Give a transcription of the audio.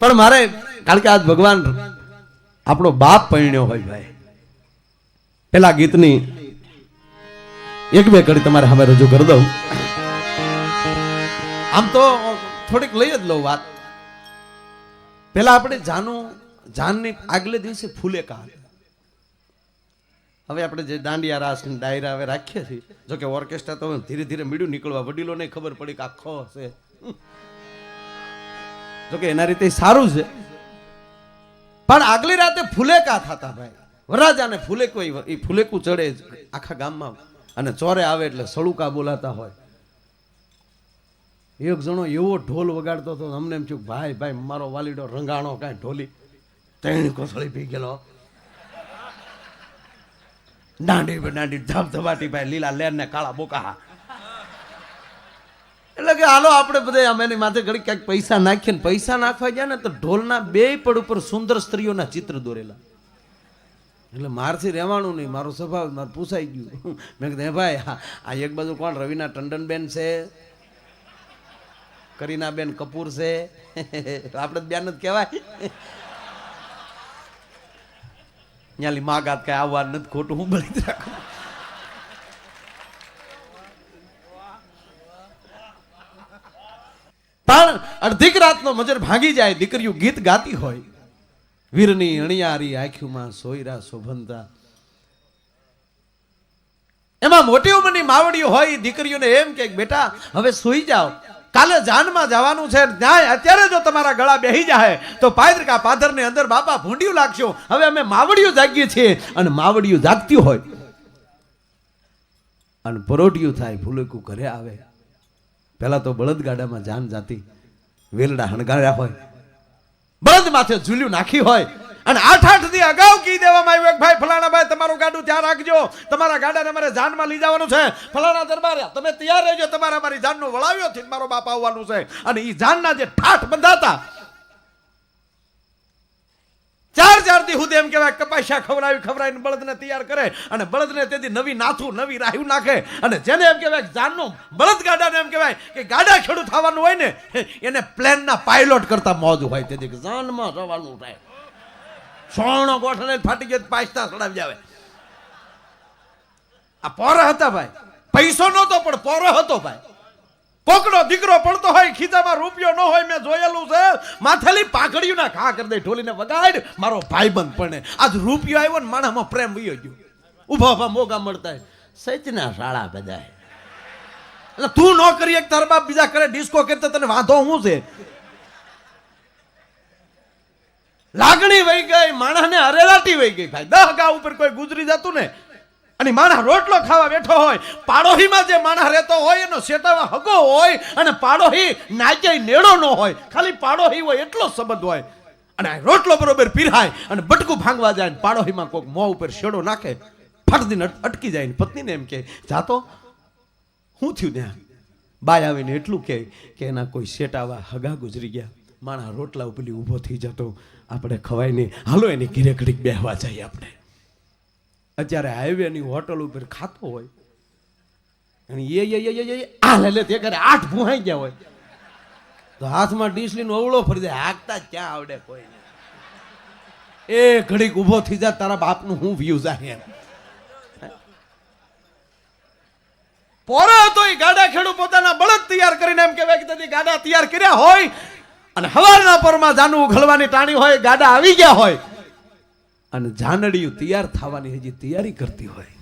પણ મારે કારણ કે આજ ભગવાન આપણો બાપ પરણ્યો હોય ભાઈ. પેલા ગીતની એક બે કડી તમારે હવે રજૂ કરી દઉં. આમ તો થોડીક લઈ જ લઉં વાત. પેલા આપણે જાનની આગલે દિવસે ફૂલેકા, હવે આપણે જે દાંડિયા રાસ ડાયરા હવે રાખીએ છીએ, જોકે ઓર્કેસ્ટ્રા તો ધીરે ધીરે મીડું નીકળવા, વડીલોને ખબર પડી કે આખો હશે, જોકે એના રીતે સારું છે. પણ આગલી રાતે ફૂલેકા થતા ભાઈ, વરરાજાને ફૂલેકો, એ ફૂલેકું ચડે આખા ગામમાં, અને ચોરે આવે એટલે સળુકા બોલાતા હોય. એક જણો એવો ઢોલ વગાડતો હતો, અમને એમ થયું ભાઈ ભાઈ મારો વાલીડો રંગાણો કાંઈ ઢોલી ત્રણ કોસળી પી ગયેલો, દાંડી ધબધબાટી ભાઈ, લીલા લેર ને કાળા બોકા. એટલે કે હાલો આપણે બધા અમે એની માથે ઘડી ક્યાંક પૈસા નાખીએ ને પૈસા નાખવા ગયા ને તો ઢોલના બે પડ ઉપર સુંદર સ્ત્રીઓના ચિત્ર દોરેલા. એટલે મારથી રહેવાનું નહીં, મારો સ્વભાવ મારે પૂછાઈ ગયું. મેં કીધું હે ભાઈ આ એક બાજુ કોણ રવિના ટંડનબેન છે, કરીનાબેન કપૂર છે, આપણે બેન જ કહેવાય. ન્યાલી માગાત કઈ આવવા નથી, ખોટું હું બળી રાખું. પણ અડધીક રાતનો મજર ભાંગી જાય, દીકરીઓ ગીત ગાતી હોય, વીરની અણિયારી આંખોમાં સોયરા શોભનતા. એમાં મોટી ઉંમરની માવડીઓ હોય, દીકરીઓને એમ કે બેટા હવે સૂઈ જાઓ, કાલે જાનમાં જવાનું છે, ન્યાય અત્યારે જો તમારા ગળા બેહી જાય તો પાદરકા પાદરની અંદર બાપા ભૂંડિયું લાગશો. હવે અમે માવડીઓ જાગીએ છીએ, અને માવડીઓ જાગતી હોય અને પરોઢિયું થાય, ફૂલેકું ઘરે આવે. પેલા તો બળદગાડામાં જાન જાતી, વેલડા હણગાર્યા હોય, બળદ માથે ઝૂલ્યું નાખી હોય, અને 8-8 દી અગાઉ કહી દેવામાં આવ્યું ભાઈ ફલાણા ભાઈ તમારું ગાડું ધ્યાન રાખજો, તમારા ગાડાને મારે જાનમાં લઈ જવાનું છે, ફલાણા દરબાર તમે તૈયાર રહેજો, તમારા મારી જાનનો વળાવ્યો થી મારો બાપ આવવાનું છે. અને એ જાનના જે ઠાઠ બંધાતા 4 દી સુધી એમ કહેવાય કપાસિયા ખવડાવીને બળદને તૈયાર કરે, અને બળદને તેથી નવી નાથું નવી રાહ્યું નાખે, અને જેને એમ કહેવાય જાનનો બળદ ગાડાને એમ કહેવાય કે ગાડા ખેડૂ થવાનું હોય ને, એને પ્લેનના પાયલોટ કરતા મોજ હોય, તેથી જાનમાં જવાનું થાય. સોનો ગોઠણે ફાટી ગયો પાછતા ચડાવી આવે. આ પોરા હતા ભાઈ, પૈસો નહોતો પણ પોરો હતો ભાઈ. કોકનો દીકરો પડતો હોય, ખીચામાં રૂપિયો ન હોય, મેં જોયેલું છે, માથેલી પાઘડીયું ના ઘા કરી દે, ઢોલીને વગાડ મારો ભાઈબંધ પણ. આજ રૂપિયો આવ્યો ને માણસમાં પ્રેમ વયો ગયો, ઉભા ઉભા મોગા મળતા સચના શાળા બધા. એટલે તું ન કરી એક તારા બાપ બીજા કરે ડિસ્કો કરતા તને વાંધો શું છે? લાગણી વહી ગઈ, માણસને અરેલાટી વહી ગઈ ભાઈ. 10 ગા ઉપર કોઈ ગુજરી જતું ને, અને માણસ રોટલો ખાવા બેઠો હોય, પાડોહીમાં જે માણસ રહેતો હોય એનો શેટાવા હગો હોય, અને પાડોહી નાચે નેડો ન હોય, ખાલી પાડોહી હોય એટલો સંબંધ હોય, અને રોટલો બરોબર પીરાય અને બટકું ભાંગવા જાય, પાડોહીમાં કોઈક મોં ઉપર શેડો નાખે, ફટદીને અટકી જાય. પત્નીને એમ કે જાતો શું થયું ત્યાં? બાય આવીને એટલું કે એના કોઈ શેટાવા હગા ગુજરી ગયા, માણસ રોટલા ઉપર ઊભો થઈ જતો, આપણે ખવાય નહીં, હાલો એની ઘીરે ઘડીક બેહવા જઈએ. આપણે અત્યારે હાઈવેની હોટલ ઉપર ખાતો હોય, અને આ લે તે કરે 8 ભૂહાઈ ગયા હોય, તો હાથમાં ડીસલીનો અવળો ફરી જાય, હાકતા ક્યાં આવડે કોઈને. એ ઘડીક ઊભો થઈ જાય, તારા બાપનું હું વ્યૂ જાય એમ. પોરો હતો એ ગાડા ખેડૂ પોતાના બળદ તૈયાર કરીને એમ કહેવાય કે ગાડા તૈયાર કર્યા હોય, અને હવારના પરમાં જાનવું ઘલવાની ટાણી હોય, ગાડા આવી ગયા હોય, અને જાનડીયું તૈયાર થવાની હજી તૈયારી કરતી હોય.